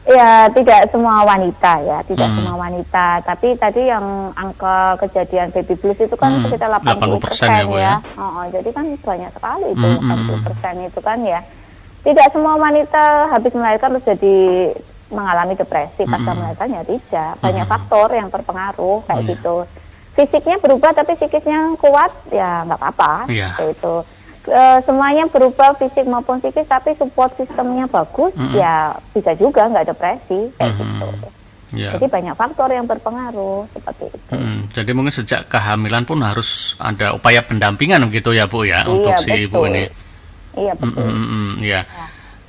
ya tidak semua wanita ya, tidak semua wanita. Tapi tadi yang angka kejadian baby blues itu kan sekitar 80% ya. Jadi kan banyak sekali itu, 80% itu kan ya. Tidak semua wanita habis melahirkan terus jadi mengalami depresi pasca melahirkan ya tidak. Banyak faktor yang berpengaruh kayak gitu. Fisiknya berubah tapi psikisnya kuat ya nggak apa-apa. Kayak itu. Semuanya berubah fisik maupun psikis tapi support sistemnya bagus ya bisa juga nggak depresi kayak gitu. Jadi banyak faktor yang berpengaruh seperti itu. Jadi mungkin sejak kehamilan pun harus ada upaya pendampingan gitu ya Bu ya, untuk si ibu ini. Iya betul. Iya.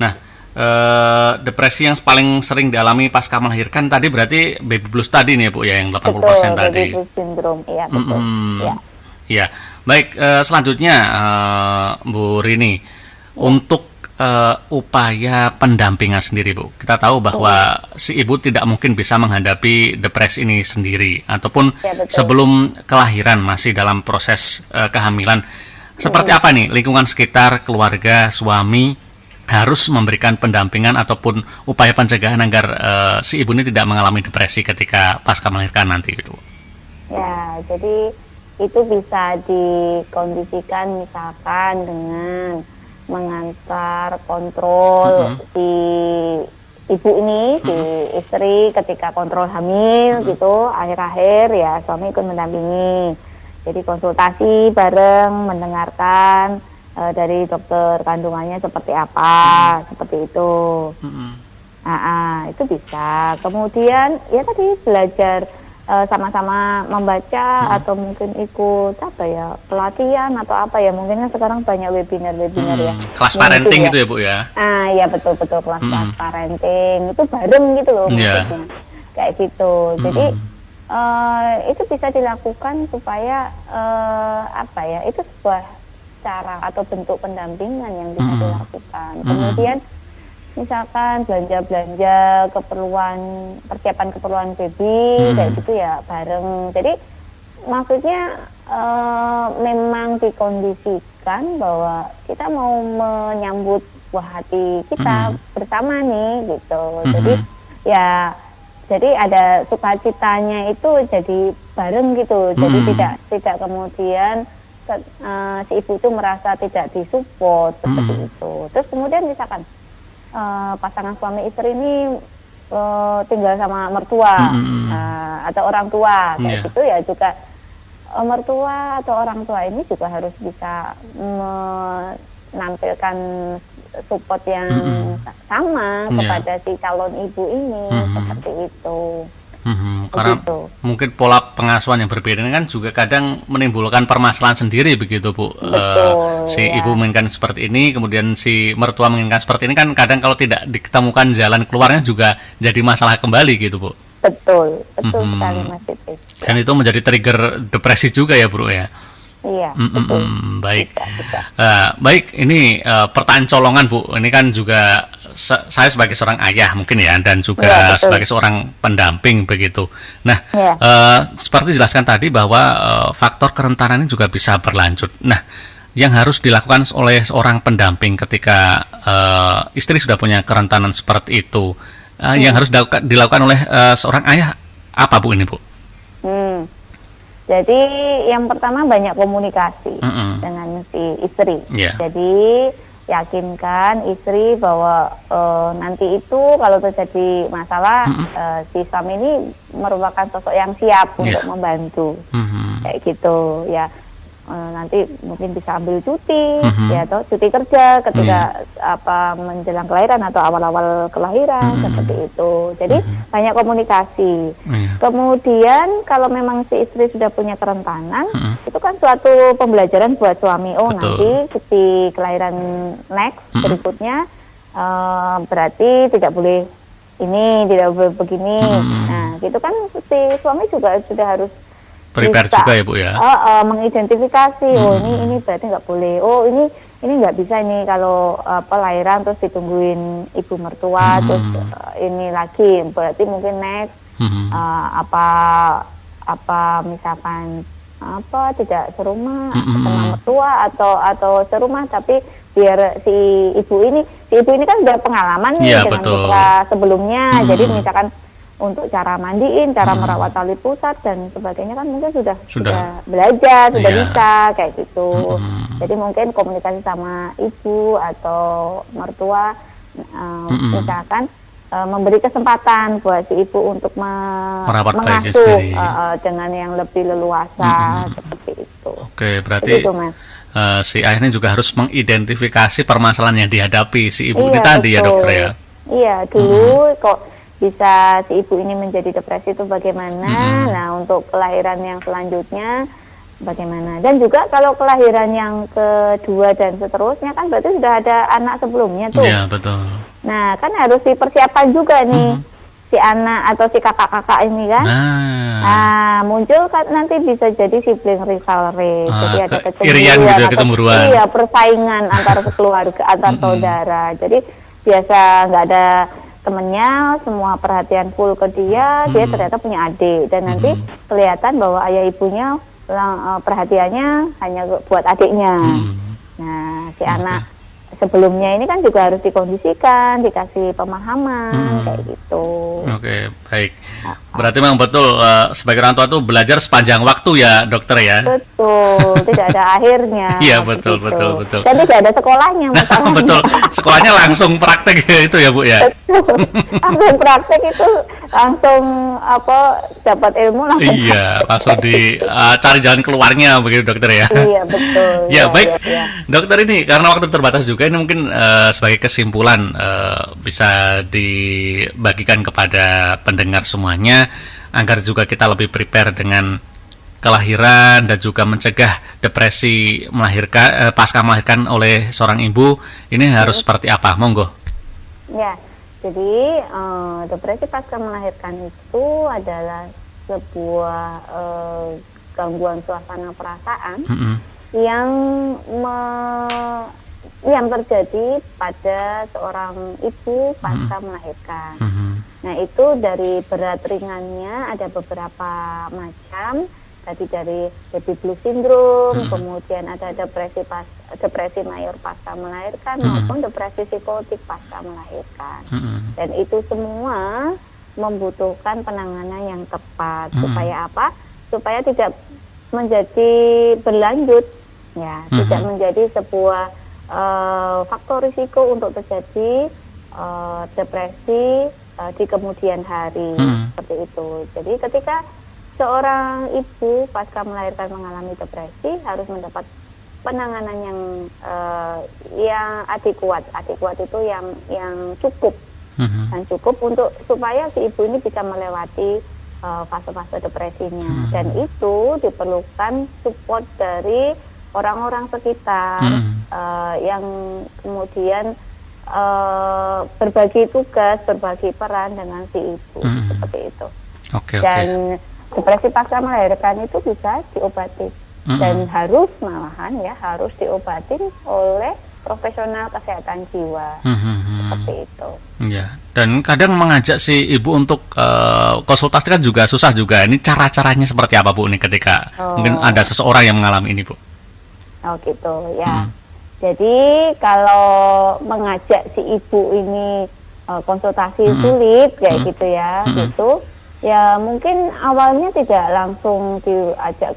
Nah, depresi yang paling sering dialami pasca melahirkan tadi berarti baby blues tadi nih Bu ya, yang 80% betul, tadi. Baby blues syndrome, iya betul. Iya. Baik, selanjutnya Bu Rini, untuk upaya pendampingan sendiri Bu. Kita tahu bahwa si ibu tidak mungkin bisa menghadapi depresi ini sendiri, ataupun sebelum kelahiran masih dalam proses kehamilan. Seperti apa nih lingkungan sekitar, keluarga, suami harus memberikan pendampingan ataupun upaya pencegahan agar si ibu ini tidak mengalami depresi ketika pasca melahirkan nanti gitu. Ya, jadi itu bisa dikondisikan misalkan dengan mengantar kontrol si ibu ini, si istri ketika kontrol hamil gitu, akhir-akhir ya suami ikut mendampingi. Jadi konsultasi bareng, mendengarkan dari dokter kandungannya seperti apa, seperti itu. Itu bisa. Kemudian ya tadi belajar sama-sama membaca atau mungkin ikut apa ya, pelatihan atau apa ya, mungkin kan sekarang banyak webinar ya. Kelas parenting gitu ya Bu ya? Iya betul kelas parenting itu bareng gitu loh maksudnya. Kayak gitu. Jadi itu bisa dilakukan supaya apa ya, itu sebuah cara atau bentuk pendampingan yang bisa dilakukan. Kemudian misalkan belanja persiapan keperluan baby kayak gitu ya bareng. Jadi maksudnya memang dikondisikan bahwa kita mau menyambut buah hati kita bersama nih gitu. Jadi ada sukacitanya itu jadi bareng gitu. Jadi tidak kemudian si ibu itu merasa tidak disupport seperti itu. Terus kemudian misalkan pasangan suami istri ini tinggal sama mertua atau orang tua kayak gitu ya, juga mertua atau orang tua ini juga harus bisa menampilkan support yang sama kepada si calon ibu ini seperti itu. Karena mungkin pola pengasuhan yang berbeda ini kan juga kadang menimbulkan permasalahan sendiri begitu Bu. Si ibu menginginkan seperti ini, kemudian si mertua menginginkan seperti ini, kan kadang kalau tidak ditemukan jalan keluarnya juga jadi masalah kembali gitu Bu. Betul sekali Mas Titis. Dan itu menjadi trigger depresi juga ya Bu ya. Iya, betul. Baik. Baik, ini pertanyaan colongan Bu. Ini kan juga saya sebagai seorang ayah mungkin ya, dan juga sebagai seorang pendamping begitu. Nah, seperti dijelaskan tadi bahwa faktor kerentanan ini juga bisa berlanjut. Nah, yang harus dilakukan oleh seorang pendamping ketika istri sudah punya kerentanan seperti itu, yang harus dilakukan oleh seorang ayah apa Bu ini Bu? Jadi yang pertama banyak komunikasi dengan si istri. Jadi yakinkan istri bahwa nanti itu kalau terjadi masalah si suami ini merupakan sosok yang siap untuk membantu, kayak gitu ya. Nanti mungkin bisa ambil cuti ya, atau cuti kerja ketika menjelang kelahiran atau awal-awal kelahiran seperti itu. Jadi banyak komunikasi. Kemudian kalau memang si istri sudah punya kerentanan, itu kan suatu pembelajaran buat suami. Nanti di kelahiran next berikutnya berarti tidak boleh ini, tidak boleh begini. Nah, gitu kan si suami juga sudah harus prepare juga ya Bu ya. Mengidentifikasi ini berarti nggak boleh. Ini nggak bisa ini kalau lahiran terus ditungguin ibu mertua terus ini lagi berarti mungkin next misalkan tidak serumah sama mertua atau serumah, tapi biar si ibu ini kan udah pengalaman dengan mertua sebelumnya. Jadi misalkan untuk cara mandiin, cara merawat tali pusat dan sebagainya kan mungkin sudah belajar, sudah bisa kayak gitu. Jadi mungkin komunikasi sama ibu atau mertua, misalkan memberi kesempatan buat si ibu untuk merawat bayinya mengasuh sendiri. Dengan yang lebih leluasa seperti itu. Oke, berarti Begitu, Mas. si ayah ini juga harus mengidentifikasi permasalahan yang dihadapi si ibu ini Iya, tadi ya betul. dokter ya. Iya, dulu kok bisa si ibu ini menjadi depresi itu bagaimana? Nah, untuk kelahiran yang selanjutnya bagaimana? Dan juga kalau kelahiran yang kedua dan seterusnya kan berarti sudah ada anak sebelumnya tuh. Iya, betul. Nah, kan harus dipersiapkan juga nih si anak atau si kakak-kakak ini kan. Nah, muncul kan nanti bisa jadi sibling rivalry. Jadi ada irian gitu ya, kecemburuan. Iya, persaingan antar keluarga, antar saudara. Jadi biasa nggak ada temennya, semua perhatian full ke dia, dia ternyata punya adik. Dan nanti kelihatan bahwa ayah ibunya perhatiannya hanya buat adiknya. Nah, si anak sebelumnya ini kan juga harus dikondisikan, dikasih pemahaman kayak gitu. Oke, baik. Berarti memang betul sebagai orang tua tuh belajar sepanjang waktu ya, dokter ya. Betul, tidak ada akhirnya. Iya, betul, begitu. betul. Dan tidak ada sekolahnya, masalahnya. Betul. Sekolahnya langsung praktek itu ya, Bu ya. Betul. Langsung praktek itu langsung dapat ilmu langsung. Iya, langsung cari jalan keluarnya begitu dokter ya. Iya, betul. Ya, baik. Ya. Dokter ini karena waktu terbatas juga ini mungkin sebagai kesimpulan bisa dibagikan kepada pendengar semuanya agar juga kita lebih prepare dengan kelahiran dan juga mencegah depresi pasca melahirkan oleh seorang ibu ini harus seperti apa? Monggo. Ya, jadi depresi pasca melahirkan itu adalah sebuah gangguan suasana perasaan yang terjadi pada seorang ibu pasca melahirkan. Nah, itu dari berat ringannya ada beberapa macam. Tadi dari baby blue syndrome, kemudian ada depresi mayor pasca melahirkan maupun depresi psikotik pasca melahirkan. Dan itu semua membutuhkan penanganan yang tepat. Supaya apa? Supaya tidak menjadi berlanjut, ya, tidak menjadi sebuah faktor risiko untuk terjadi depresi di kemudian hari, seperti itu. Jadi ketika seorang ibu pasca melahirkan mengalami depresi harus mendapat penanganan yang adekuat itu yang cukup dan cukup untuk supaya si ibu ini bisa melewati fase-fase depresinya. Dan itu diperlukan support dari orang-orang sekitar yang kemudian berbagi tugas, berbagi peran dengan si ibu, seperti itu. Dan depresi pasca melahirkan itu bisa diobati dan harus diobatin oleh profesional kesehatan jiwa, seperti itu. Ya, dan kadang mengajak si ibu untuk konsultasi kan juga susah juga. Ini cara-caranya seperti apa, Bu? Ini ketika mungkin ada seseorang yang mengalami ini, Bu? Oh gitu, ya. Jadi kalau mengajak si ibu ini konsultasi sulit kayak gitu ya, gitu. Ya mungkin awalnya tidak langsung diajak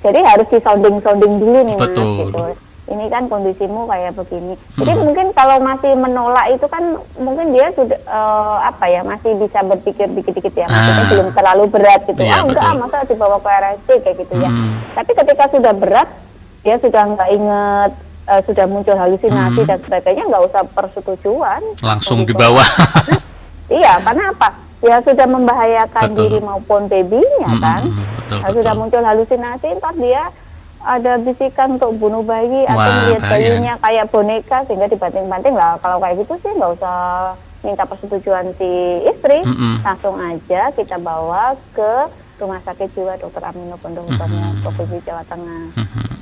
jadi harus di-sounding dulu nih, Mas, gitu. Ini kan kondisimu kayak begini. Jadi mungkin kalau masih menolak itu kan mungkin dia sudah masih bisa berpikir dikit-dikit ya, maksudnya belum terlalu berat gitu. Iya, Enggak, masa dibawa ke RSJ kayak gitu ya. Tapi ketika sudah berat, dia sudah nggak inget, sudah muncul halusinasi dan sebagainya, nggak usah persetujuan. Langsung dibawa. Iya, karena apa? Ya sudah membahayakan diri maupun babynya kan. Sudah muncul halusinasi, ntar dia ada bisikan untuk bunuh bayi atau melihat bayinya kayak boneka sehingga dibanting-banting lah. Kalau kayak gitu sih nggak usah minta persetujuan si istri, langsung aja kita bawa ke Rumah Sakit Jiwa Dr. Amino Pondokopinya Provinsi Jawa Tengah.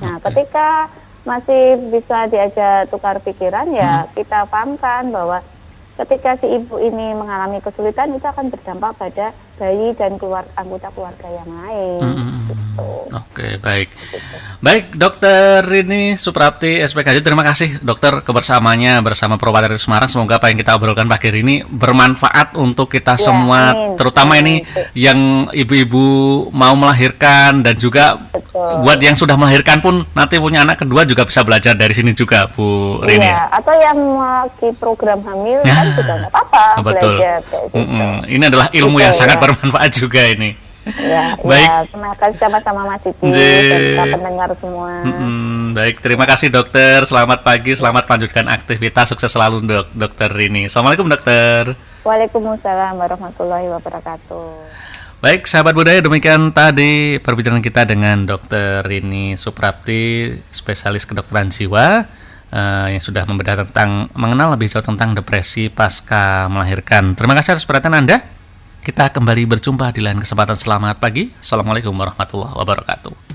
Nah, ketika masih bisa diajak tukar pikiran, ya kita pahamkan bahwa ketika si ibu ini mengalami kesulitan itu akan berdampak pada bayi dan anggota keluarga yang lain. Gitu. Oke, baik. Gitu. Baik, Dokter Rini Suprapti, SPKJ, terima kasih dokter kebersamanya bersama Perawat dari Semarang. Semoga apa yang kita obrolkan pagi ini bermanfaat untuk kita semua, terutama ini yang ibu-ibu mau melahirkan dan juga buat yang sudah melahirkan pun nanti punya anak kedua juga bisa belajar dari sini juga, Bu Rini. Iya, atau yang lagi program hamil kan juga nggak apa-apa betul. belajar. Ini adalah ilmu yang sangat bermanfaat juga ini. Ya, baik. Ya, terima kasih sama-sama Mas Didi dan kita pendengar semua. Baik, terima kasih dokter. Selamat pagi, selamat melanjutkan aktivitas. Sukses selalu dokter Rini. Assalamualaikum dokter. Waalaikumsalam warahmatullahi wabarakatuh. Baik, sahabat budaya, demikian tadi perbincangan kita dengan Dokter Rini Suprapti, spesialis kedokteran jiwa, yang sudah membedah tentang mengenal lebih jauh tentang depresi pasca melahirkan. Terima kasih atas perhatian Anda. Kita kembali berjumpa di lain kesempatan. Selamat pagi. Assalamualaikum warahmatullahi wabarakatuh.